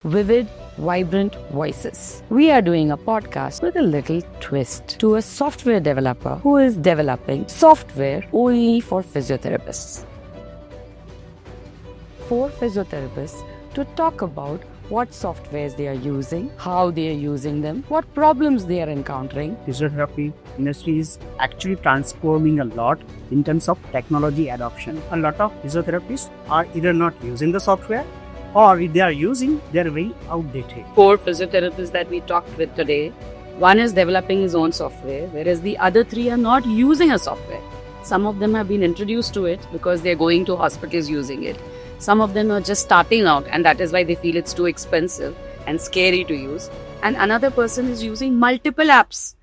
Vivid, vibrant voices. We are doing a podcast with a little twist to a software developer who is developing software only for physiotherapists. For physiotherapists to talk about what softwares they are using, how they are using them, what problems they are encountering. Physiotherapy industry is actually transforming a lot in terms of technology adoption. A lot of physiotherapists are either not using the software or if they are using, they are very outdated. 4 physiotherapists that we talked with today, one is developing his own software, whereas the other 3 are not using a software. Some of them have been introduced to it because they're going to hospitals using it. Some of them are just starting out, and that is why they feel it's too expensive and scary to use. And another person is using multiple apps.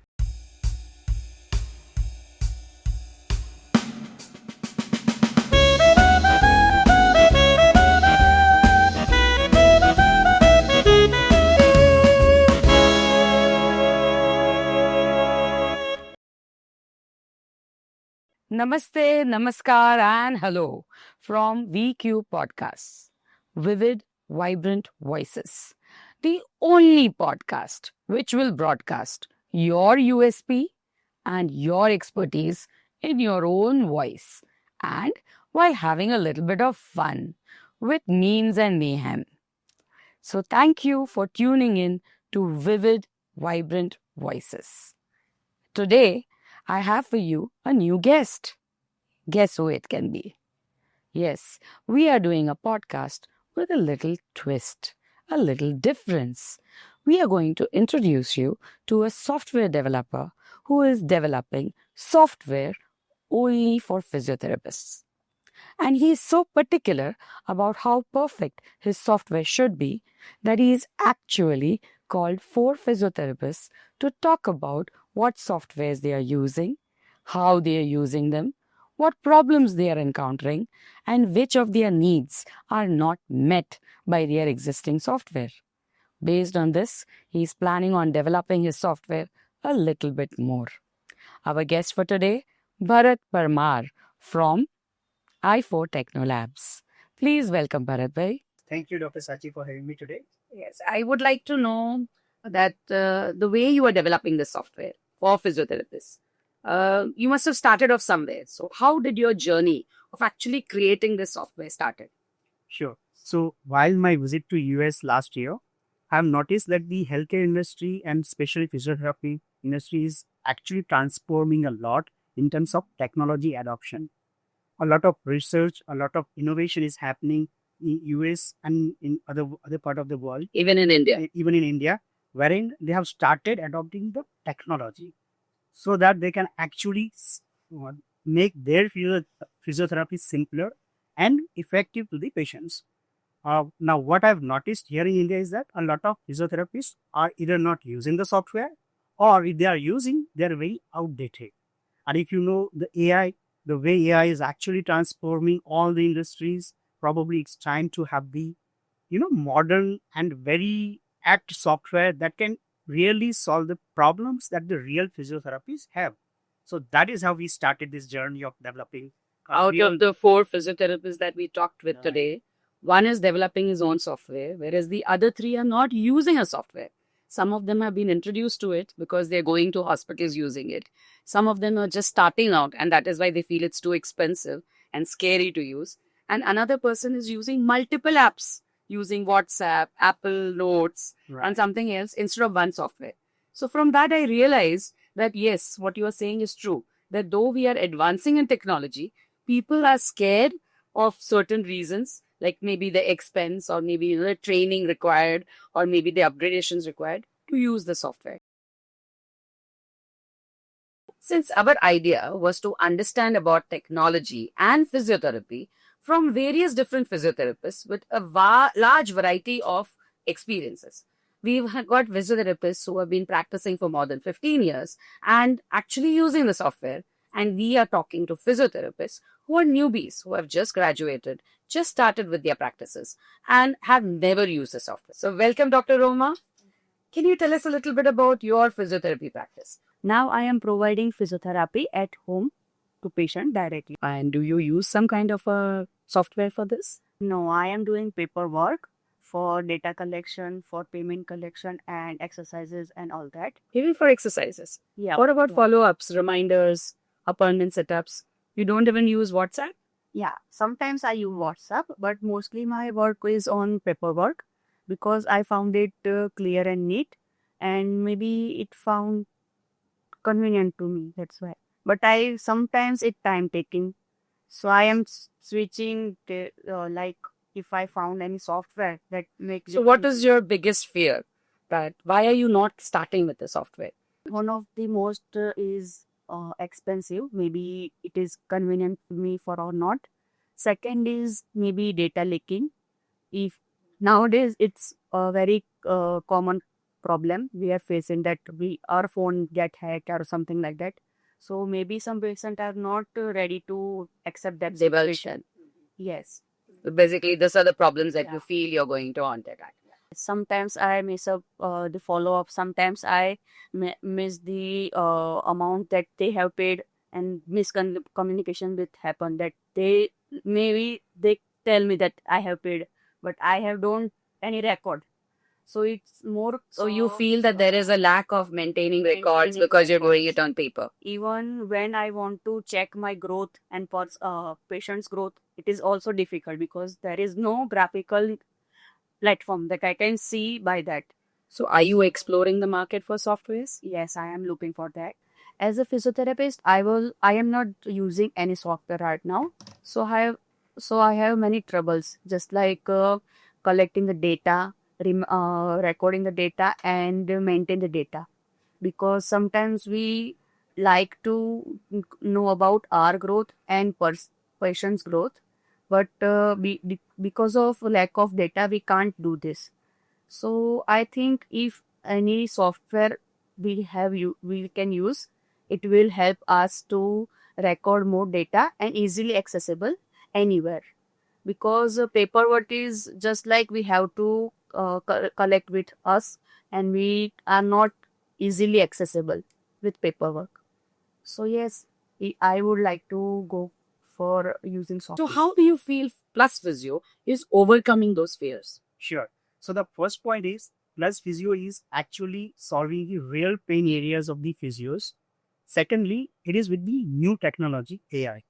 Namaste, Namaskar, and hello from VQ Podcasts. Vivid, vibrant voices. The only podcast which will broadcast your USP and your expertise in your own voice and while having a little bit of fun with memes and mayhem. So thank you for tuning in to Vivid, Vibrant Voices. Today, I have for you a new guest. Guess who it can be? Yes, we are doing a podcast with a little twist, a little difference. We are going to introduce you to a software developer who is developing software only for physiotherapists. And he is so particular about how perfect his software should be that he is actually called 4 physiotherapists to talk about what softwares they are using, how they are using them, what problems they are encountering, and which of their needs are not met by their existing software. Based on this, he is planning on developing his software a little bit more. Our guest for today, Bharat Parmar from i4 Technolabs. Please welcome Bharat bhai. Thank you, Dr. Sachi, for having me today. Yes, I would like to know that the way you are developing this software for physiotherapists, you must have started off somewhere. So how did your journey of actually creating this software started? Sure. So while my visit to US last year, I have noticed that the healthcare industry and especially physiotherapy industry is actually transforming a lot in terms of technology adoption. A lot of research, a lot of innovation is happening in US and in other part of the world, Even in India. even in India, wherein they have started adopting the technology so that they can actually make their physiotherapy simpler and effective to the patients. Now, what I've noticed here in India is that a lot of physiotherapists are either not using the software or if they are using, they're very outdated. And if you know the AI, the way AI is actually transforming all the industries, probably it's time to have the modern and very apt software that can really solve the problems that the real physiotherapists have. So that is how we started this journey of developing. Out of the 4 physiotherapists that we talked with Right. today, one is developing his own software, whereas the other 3 are not using a software. Some of them have been introduced to it because they're going to hospitals using it. Some of them are just starting out, and that is why they feel it's too expensive and scary to use. And another person is using multiple apps, using WhatsApp, Apple Notes, Right. and something else instead of one software. So from that, I realized that yes, what you are saying is true. That though we are advancing in technology, people are scared of certain reasons, like maybe the expense or maybe the training required or maybe the upgradations required to use the software. Since our idea was to understand about technology and physiotherapy from various different physiotherapists with a large variety of experiences. We've got physiotherapists who have been practicing for more than 15 years and actually using the software. And we are talking to physiotherapists who are newbies, who have just graduated, just started with their practices, and have never used the software. So welcome, Dr. Roma. Can you tell us a little bit about your physiotherapy practice? Now I am providing physiotherapy at home to patient directly. And do you use some kind of a software for this? No, I am doing paperwork for data collection, for payment collection, and exercises and all that. Even for exercises. Yeah. What about yeah. follow-ups, reminders, appointment setups? You don't even use WhatsApp? Yeah, sometimes I use WhatsApp, but mostly my work is on paperwork because I found it clear and neat, and maybe it found convenient to me. That's why. But I sometimes it time taking, so I am switching to, like if I found any software that makes So it what is easy. your biggest fear? That why are you not starting with the software? One of the most is expensive. Maybe it is convenient to me for or not. Second is maybe data leaking. If nowadays it's a very common problem we are facing, that our phone get hacked or something like that. So maybe some patients are not ready to accept that situation. Yes. So basically, these are the problems that Yeah. you feel you're going to contact. Sometimes I miss up the follow up. Sometimes I miss the amount that they have paid, and miscommunication with happen that they maybe they tell me that I have paid, but I have don't any record. So it's more. So you feel that there is a lack of maintaining records Maintaining because you're doing records. it on paper. Even when I want to check my growth and patient's growth, it is also difficult because there is no graphical platform that I can see by that. So are you exploring the market for softwares? Yes, I am looking for that. As a physiotherapist, I am not using any software right now. So I have many troubles, just like collecting the data, recording the data, and maintain the data. Because sometimes we like to know about our growth and patient's growth, but because of lack of data, we can't do this. So I think if any software we can use, it will help us to record more data and easily accessible anywhere. Because paperwork is just like we have to collect with us, and we are not easily accessible with paperwork. So yes, I would like to go for using So software. how do you feel Plus Physio is overcoming those fears? Sure. So the first point is Plus Physio is actually solving the real pain areas of the physios. Secondly, it is with the new technology, AI.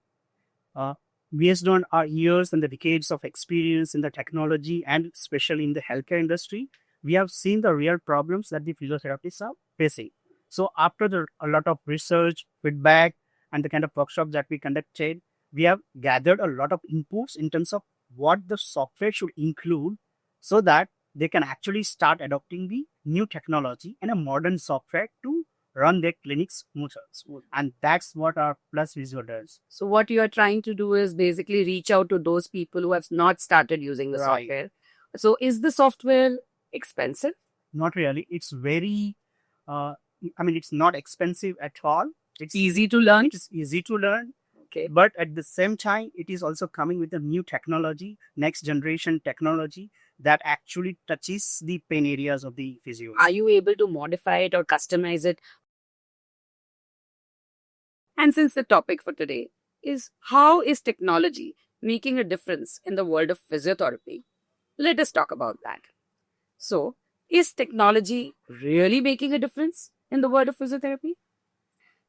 Uh, Based on our years and the decades of experience in the technology and especially in the healthcare industry, we have seen the real problems that the physiotherapists are facing. So after a lot of research, feedback, and the kind of workshops that we conducted, we have gathered a lot of inputs in terms of what the software should include so that they can actually start adopting the new technology and a modern software to run their clinics smoother. And that's what our Plus Visual does. So what you are trying to do is basically reach out to those people who have not started using the Right. software. So is the software expensive? Not really. It's very, it's not expensive at all. It's Easy to learn? It is easy to learn. Okay. But at the same time, it is also coming with a new technology, next generation technology that actually touches the pain areas of the physios. Are you able to modify it or customize it? And since the topic for today is how is technology making a difference in the world of physiotherapy, let us talk about that. So, is technology really making a difference in the world of physiotherapy?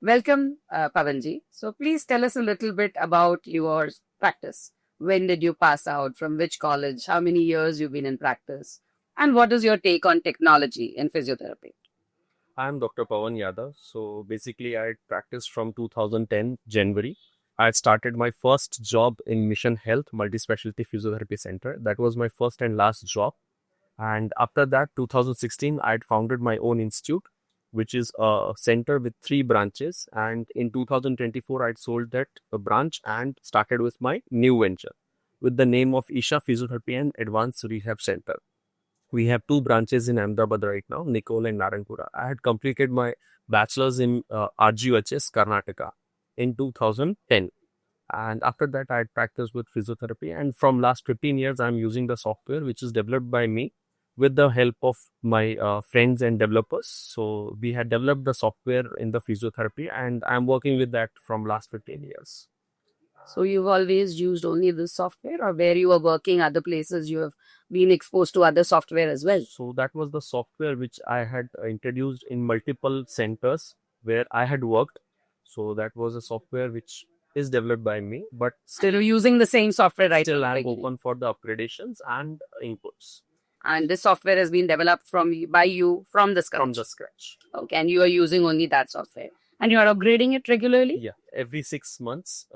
Welcome, Pavanji. So, please tell us a little bit about your practice. When did you pass out? From which college? How many years you've been in practice? And what is your take on technology in physiotherapy? I'm Dr. Pawan Yadav. So basically, I practiced from 2010 January. I started my first job in Mission Health Multispecialty Physiotherapy Center. That was my first and last job. And after that, 2016, I had founded my own institute, which is a center with 3 branches. And in 2024, I sold that branch and started with my new venture with the name of Isha Physiotherapy and Advanced Rehab Center. We have 2 branches in Ahmedabad right now, Nicole and Narayanpura. I had completed my bachelor's in RGUHS, Karnataka in 2010. And after that, I had practiced with physiotherapy. And from last 15 years, I'm using the software, which is developed by me with the help of my friends and developers. So we had developed the software in the physiotherapy, and I'm working with that from last 15 years. So you've always used only this software, or where you were working, other places you have been exposed to other software as well? So that was the software which I had introduced in multiple centers where I had worked. So that was a software which is developed by me, but Still using the same software right still now, I'm right? open for the upgradations and inputs And this software has been developed by you from the scratch. from the scratch. Okay, and you are using only that software, and you are upgrading it regularly. Yeah, every 6 months,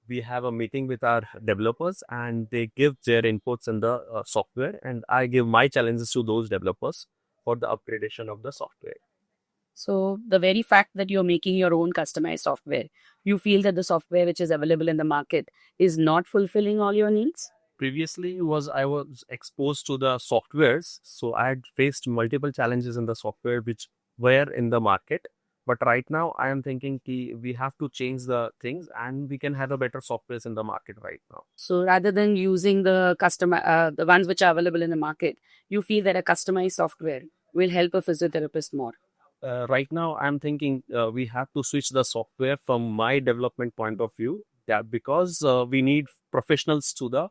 we have a meeting with our developers and they give their inputs in the software, and I give my challenges to those developers for the upgradation of the software. So the very fact that you're making your own customized software, you feel that the software which is available in the market is not fulfilling all your needs? Previously I was exposed to the softwares, so I had faced multiple challenges in the software which were in the market. But right now I am thinking we have to change the things and we can have a better softwares in the market right now. So rather than using the ones which are available in the market, you feel that a customized software will help a physiotherapist more. Right now I'm thinking we have to switch the software from my development point of view, that because we need professionals to the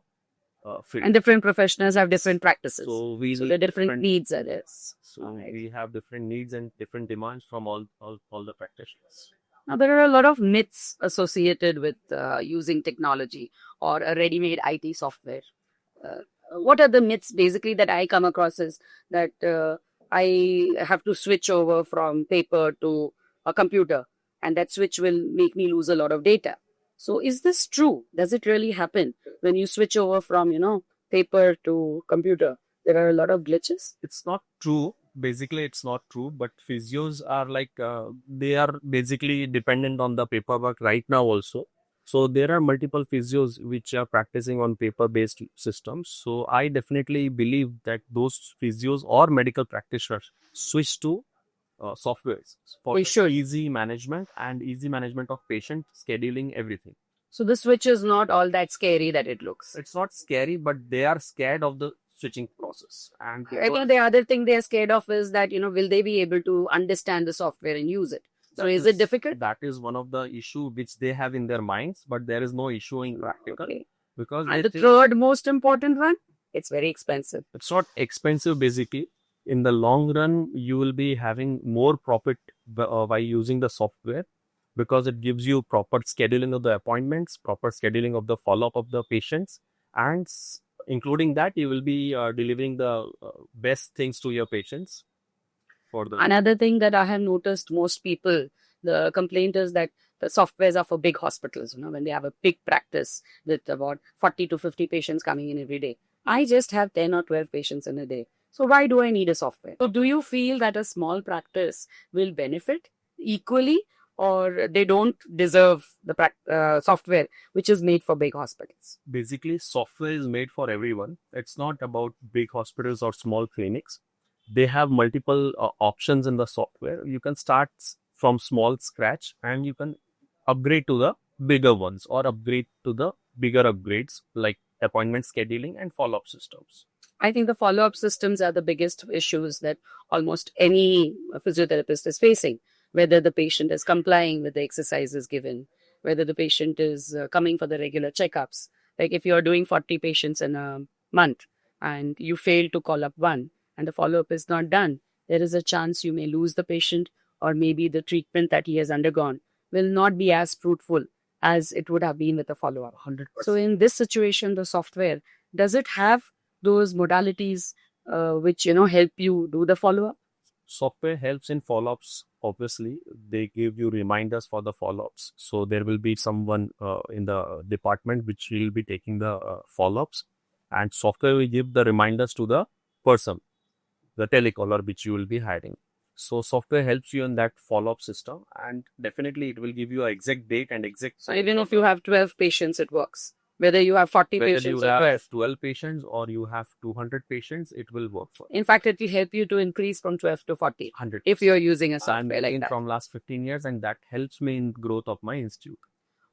field. And different professionals have different practices. So we So need the different needs are there. So Alright. we have different needs and different demands from all the practitioners. Now, there are a lot of myths associated with using technology or a ready-made IT software. What are the myths basically that I come across is that I have to switch over from paper to a computer, and that switch will make me lose a lot of data. So is this true? Does it really happen when you switch over from, paper to computer? There are a lot of glitches. It's not true. Basically, it's not true. But physios are like they are basically dependent on the paperwork right now also. So there are multiple physios which are practicing on paper-based systems. So I definitely believe that those physios or medical practitioners switch to softwares for We should. easy management and easy management of patient scheduling, everything. So the switch is not all that scary that it looks. It's not scary, but they are scared of the switching process. And I know the other thing they're scared of is that, will they be able to understand the software and use it? So is it difficult? That is one of the issue which they have in their minds, but there is no issue in practical Okay. because And they the think third most important one, it's very expensive. it's not expensive. Basically, in the long run, you will be having more profit by using the software because it gives you proper scheduling of the appointments, proper scheduling of the follow-up of the patients, and including that, you will be delivering the best things to your patients for the Another thing that I have noticed, most people, the complaint is that the softwares are for big hospitals, when they have a big practice with about 40 to 50 patients coming in every day. I just have 10 or 12 patients in a day. So why do I need a software? So do you feel that a small practice will benefit equally, or they don't deserve the software which is made for big hospitals? Basically, software is made for everyone. It's not about big hospitals or small clinics. They have multiple options in the software. You can start from small scratch and you can upgrade to the bigger ones or upgrade to the bigger upgrades like appointment scheduling and follow-up systems. I think the follow-up systems are the biggest issues that almost any physiotherapist is facing, whether the patient is complying with the exercises given, whether the patient is coming for the regular checkups. Like if you're doing 40 patients in a month and you fail to call up one and the follow-up is not done, there is a chance you may lose the patient, or maybe the treatment that he has undergone will not be as fruitful as it would have been with a follow-up. 100%. So in this situation, the software, does it have those modalities which help you do the follow-up? Software helps in follow-ups. Obviously, they give you reminders for the follow-ups. So there will be someone in the department which will be taking the follow-ups, and software will give the reminders to the person, the telecaller which you will be hiring. So software helps you in that follow-up system, and definitely it will give you an exact date and exact. So even if you have 12 patients, it works. Whether you have 40 whether patients you or have 12. 12 patients or you have 200 patients, it will work for In fact, it will help you to increase from 12 to 40 100. if you're using a So I'm software like working that. from last 15 years, and that helps me in growth of my institute.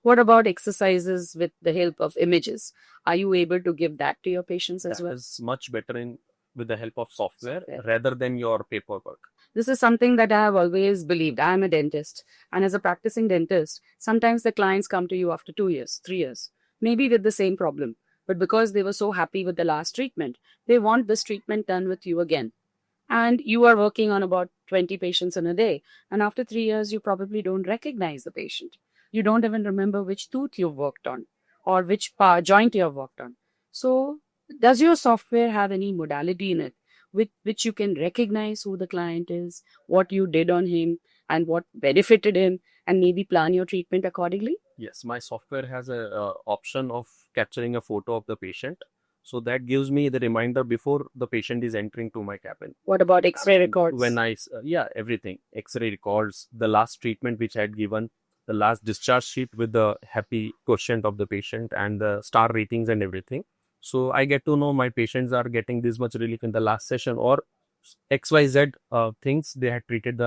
What about exercises with the help of images? Are you able to give that to your patients as That well? is much better with the help of software Software. rather than your paperwork. This is something that I have always believed. I am a dentist, and as a practicing dentist, sometimes the clients come to you after 2 years, 3 years, maybe with the same problem. But because they were so happy with the last treatment, they want this treatment done with you again. And you are working on about 20 patients in a day. And after 3 years, you probably don't recognize the patient. You don't even remember which tooth you've worked on or which joint you have worked on. So, does your software have any modality in it with which you can recognize who the client is, what you did on him, and what benefited him, and maybe plan your treatment accordingly? Yes, my software has a option of capturing a photo of the patient. So that gives me the reminder before the patient is entering to my cabin. What about X-ray records? When yeah, everything. X-ray records, the last treatment which I had given, the last discharge sheet with the happy quotient of the patient and the star ratings and everything. So I get to know my patients are getting this much relief in the last session, or XYZ things they had treated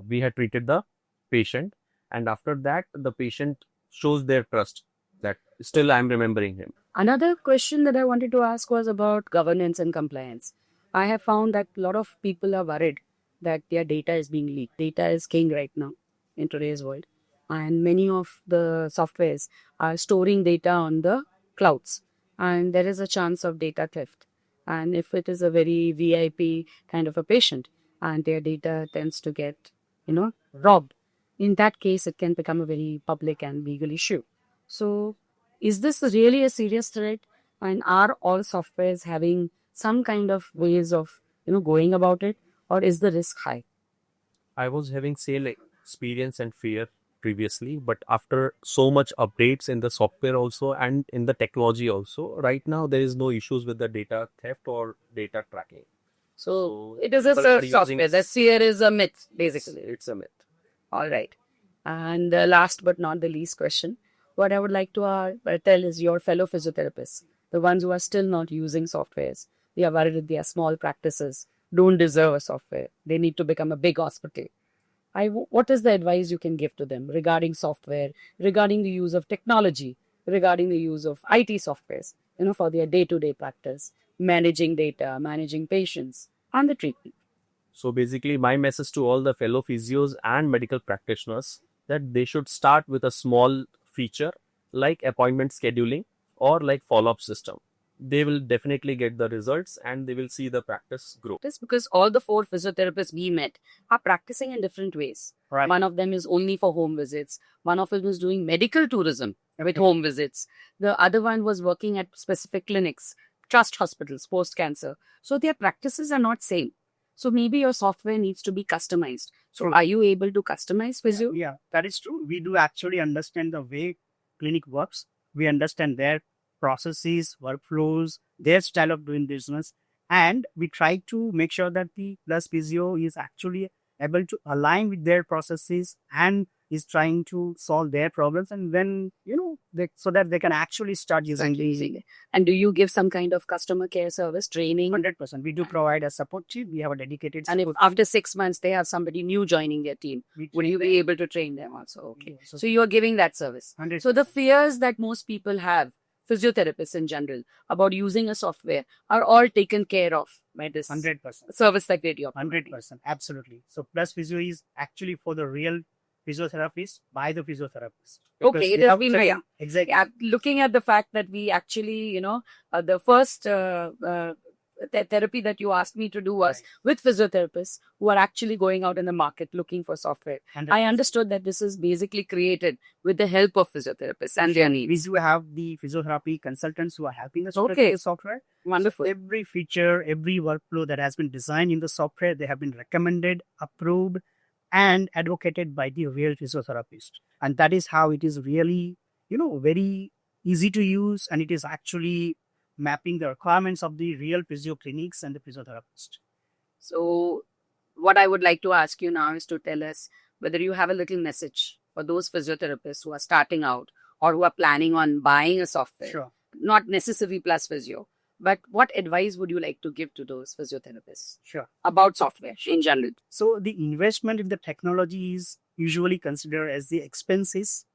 we had treated the patient, and after that the patient shows their trust that still I'm remembering him. Another question that I wanted to ask was about governance and compliance. I have found that a lot of people are worried that their data is being leaked. Data is king right now in today's world. And many of the softwares are storing data on the clouds. And there is a chance of data theft. And if it is a very VIP kind of a patient and their data tends to get, robbed, in that case, it can become a very public and legal issue. So, is this really a serious threat? And are all softwares having some kind of ways of, going about it? Or is the risk high? I was having same experience and fear previously, but after so much updates in the software also and in the technology also, right now there is no issues with the data theft or data tracking. So, it is a people are using- software. The fear is a myth, basically. It's a myth. All right. And last but not the least question, what I would like to tell is your fellow physiotherapists, the ones who are still not using softwares, they are worried that their small practices don't deserve a software. They need to become a big hospital. What is the advice you can give to them regarding software, regarding the use of technology, regarding the use of IT softwares, for their day-to-day practice, managing data, managing patients, and the treatment? So basically, my message to all the fellow physios and medical practitioners that they should start with a small feature like appointment scheduling or like follow-up system. They will definitely get the results and they will see the practice grow. This because all the 4 physiotherapists we met are practicing in different ways. Right. One of them is only for home visits. One of them is doing medical tourism with home visits. The other one was working at specific clinics, trust hospitals, post-cancer. So their practices are not same. So maybe your software needs to be customized. So True. are you able to customize physio? Yeah, that is true. We do actually understand the way clinic works. We understand their processes, workflows, their style of doing business, and we try to make sure that the Plus Physio is actually able to align with their processes and is trying to solve their problems, and then so that they can actually start using Using it. And do you give some kind of customer care service training? 100%. We do provide a support team. We have a dedicated And if support after 6 months they have somebody new joining their team, team. will you be able to train them also? Okay. Yeah, So you are giving that service. 100%. So the fears that most people have, physiotherapists in general, about using a software are all taken care of by this 100%. service that they do. 100%. Absolutely. So Plus Physio is actually for the real physiotherapist by the physiotherapist. Okay, Because it they has have been certain- yeah. Exactly. Looking at the fact that we actually, the first therapy that you asked me to do was Right. with physiotherapists who are actually going out in the market looking for software. 100%. I understood that this is basically created with the help of physiotherapists and their We needs. do have the physiotherapy consultants who are helping us to Okay. create the software. Wonderful. Every feature, every workflow that has been designed in the software, they have been recommended, approved, and advocated by the real physiotherapist. And that is how it is really, very easy to use, and it is actually mapping the requirements of the real physio clinics and the physiotherapist. So, what I would like to ask you now is to tell us whether you have a little message for those physiotherapists who are starting out or who are planning on buying a software, Sure. not necessarily Plus Physio, but what advice would you like to give to those physiotherapists Sure. about software in general? So the investment in the technology is usually considered as the expenses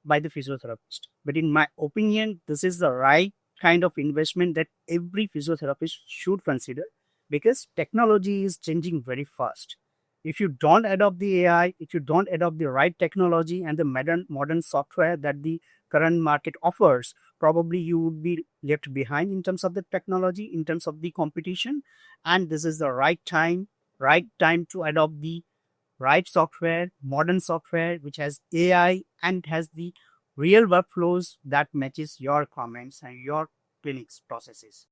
by the physiotherapist. But in my opinion, this is the right kind of investment that every physiotherapist should consider, because technology is changing very fast. if you don't adopt the AI, if you don't adopt the right technology and the modern software that the current market offers, probably you would be left behind in terms of the technology, in terms of the competition. And this is the right time to adopt the right software, modern software, which has AI and has the real workflows that matches your comments and your clinics processes.